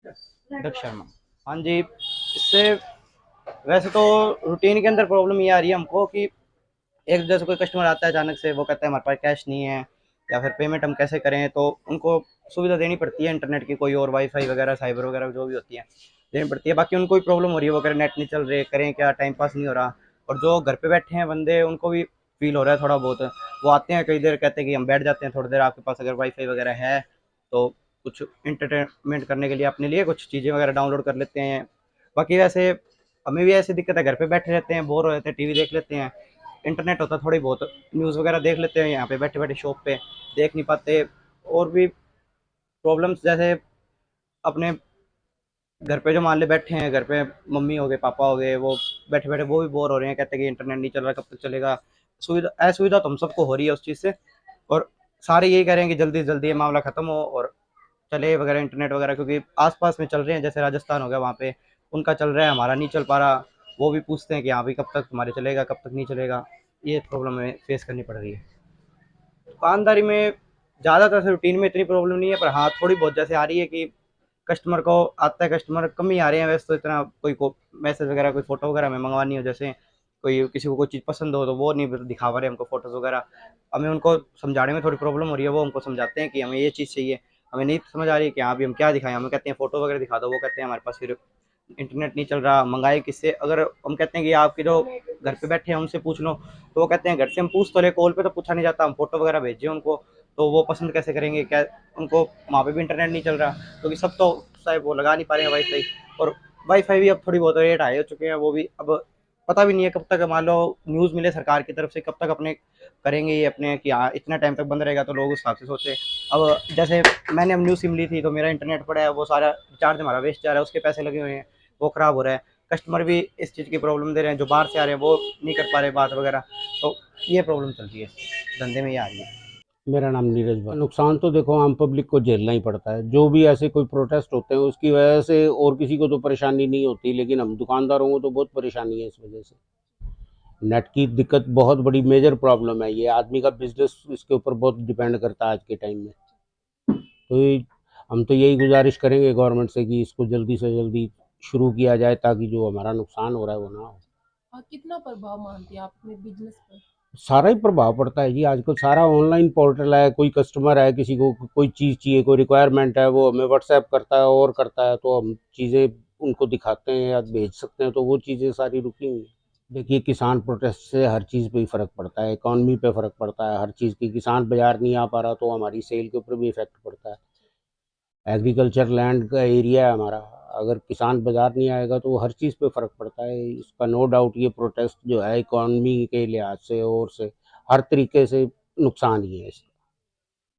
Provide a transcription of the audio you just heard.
दक्ष शर्मा। हाँ जी, इससे वैसे तो रूटीन के अंदर प्रॉब्लम ये आ रही है हमको कि एक जैसे कोई कस्टमर आता है अचानक से, वो कहता है हमारे पास कैश नहीं है या फिर पेमेंट हम कैसे करें, तो उनको सुविधा देनी पड़ती है इंटरनेट की, कोई और वाईफाई वगैरह साइबर वगैरह जो भी होती है देनी पड़ती है। बाकी उनको भी प्रॉब्लम हो रही है, वो कह रहे नेट नहीं चल रहे, करें क्या, टाइम पास नहीं हो रहा। और जो घर पे बैठे हैं बंदे, उनको भी फील हो रहा है थोड़ा बहुत। वो आते हैं कई देर, कहते हैं कि हम बैठ जाते हैं थोड़ी देर, आपके पास अगर वाईफाई वगैरह है तो कुछ इंटरटेनमेंट करने के लिए अपने लिए कुछ चीज़ें वगैरह डाउनलोड कर लेते हैं। बाकी वैसे हमें भी ऐसी दिक्कत है, घर पे बैठे रहते हैं, बोर हो जाते हैं, टीवी देख लेते हैं, इंटरनेट होता थोड़ी बहुत, न्यूज़ वगैरह देख लेते हैं, यहाँ पे बैठे बैठे शॉप पे देख नहीं पाते। और भी प्रॉब्लम्स जैसे अपने घर पे जो मान ले बैठे हैं, घर पे मम्मी हो गए, पापा हो गए, वो बैठे बैठे वो भी बोर हो रहे हैं, कहते हैं कि इंटरनेट नहीं चल रहा, कब तक चलेगा। सुविधा असुविधा तो हम सबको हो रही है उस चीज़ से। और सारे यही कह रहे हैं कि जल्दी से जल्दी ये मामला खत्म हो और चले वगैरह इंटरनेट वगैरह, क्योंकि आसपास में चल रहे हैं, जैसे राजस्थान हो गया, वहाँ पे उनका चल रहा है, हमारा नहीं चल पा रहा। वो भी पूछते हैं कि हाँ भाई कब तक हमारे चलेगा, कब तक नहीं चलेगा। ये प्रॉब्लम हमें फेस करनी पड़ रही है दुकानदारी में। ज़्यादातर से रूटीन में इतनी प्रॉब्लम नहीं है, पर हाँ थोड़ी बहुत जैसे आ रही है कि कस्टमर को आता है, कस्टमर कम ही आ रहे हैं वैसे तो। इतना कोई को मैसेज वगैरह, कोई फोटो वगैरह हमें मंगवानी हो, जैसे कोई किसी को कोई चीज़ पसंद हो तो वो नहीं दिखा पा रहे हमको फोटोज़ वगैरह। हमें उनको समझाने में थोड़ी प्रॉब्लम हो रही है, वो हमको समझाते हैं कि हमें ये चीज़ चाहिए, हमें नहीं समझ आ रही है कि हाँ अभी हम क्या दिखाएं, हमें कहते हैं फोटो वगैरह दिखा दो, वो कहते हैं हमारे पास फिर इंटरनेट नहीं चल रहा, मंगाए किससे। अगर हम कहते हैं कि आपके जो घर पे बैठे हैं उनसे पूछ लो, तो वो कहते हैं घर से हम पूछ तो ले, कॉल पे तो पूछा नहीं जाता, हम फोटो वगैरह भेजें उनको तो वो पसंद कैसे करेंगे, क्या उनको वहाँ पे भी इंटरनेट नहीं चल रहा, क्योंकि सब तो शायद वो लगा नहीं पा रहे हैं वाईफाई। और वाईफाई भी अब थोड़ी बहुत रेट हाई हो चुके हैं, वो भी अब पता भी नहीं है कब तक, मान लो न्यूज़ मिले सरकार की तरफ से, कब तक अपने करेंगे ये अपने कि हाँ इतना टाइम तक बंद रहेगा, तो लोग उस हिसाब से सोचे। अब जैसे मैंने अब न्यू सिम ली थी, तो मेरा इंटरनेट पड़ा है, वो सारा रिचार्ज हमारा वेस्ट जा रहा है, उसके पैसे लगे हुए हैं, वो ख़राब हो रहा है। कस्टमर भी इस चीज़ की प्रॉब्लम दे रहे हैं, जो बाहर से आ रहे हैं वो नहीं कर पा रहे बात वगैरह। तो ये प्रॉब्लम चल रही है धंधे में, ये आ रही है। मेरा नाम नीरज भाई। नुकसान तो देखो आम पब्लिक को झेलना ही पड़ता है, जो भी ऐसे कोई प्रोटेस्ट होते हैं उसकी वजह से और किसी को तो परेशानी नहीं होती, लेकिन हम दुकानदारों को तो बहुत परेशानी है इस वजह से। नेट की दिक्कत बहुत बड़ी मेजर प्रॉब्लम है, ये आदमी का बिजनेस इसके ऊपर बहुत डिपेंड करता है आज के टाइम में। तो हम तो यही गुजारिश करेंगे गवर्नमेंट से कि इसको जल्दी से जल्दी शुरू किया जाए, ताकि जो हमारा नुकसान हो रहा है वो ना हो। कितना प्रभाव मानती हैं आप अपने बिजनेस पर? सारा ही प्रभाव पड़ता है जी, आजकल सारा ऑनलाइन पोर्टल है, कोई कस्टमर है, किसी को कोई चीज़ चाहिए, कोई रिक्वायरमेंट है, वो हमें व्हाट्सएप करता है और करता है, तो हम चीज़ें उनको दिखाते हैं या भेज सकते हैं, तो वो चीज़ें सारी रुकी हुई हैं। देखिए, किसान प्रोटेस्ट से हर चीज़ पे ही फ़र्क पड़ता है, इकॉनमी पे फ़र्क पड़ता है, हर चीज़ की। किसान बाजार नहीं आ पा रहा तो हमारी सेल के ऊपर भी इफेक्ट पड़ता है। एग्रीकल्चर लैंड का एरिया है हमारा, अगर किसान बाजार नहीं आएगा तो हर चीज़ पे फ़र्क पड़ता है, इसका नो डाउट। ये प्रोटेस्ट जो है इकॉनमी के लिहाज से और से हर तरीके से नुकसान ही है इसका।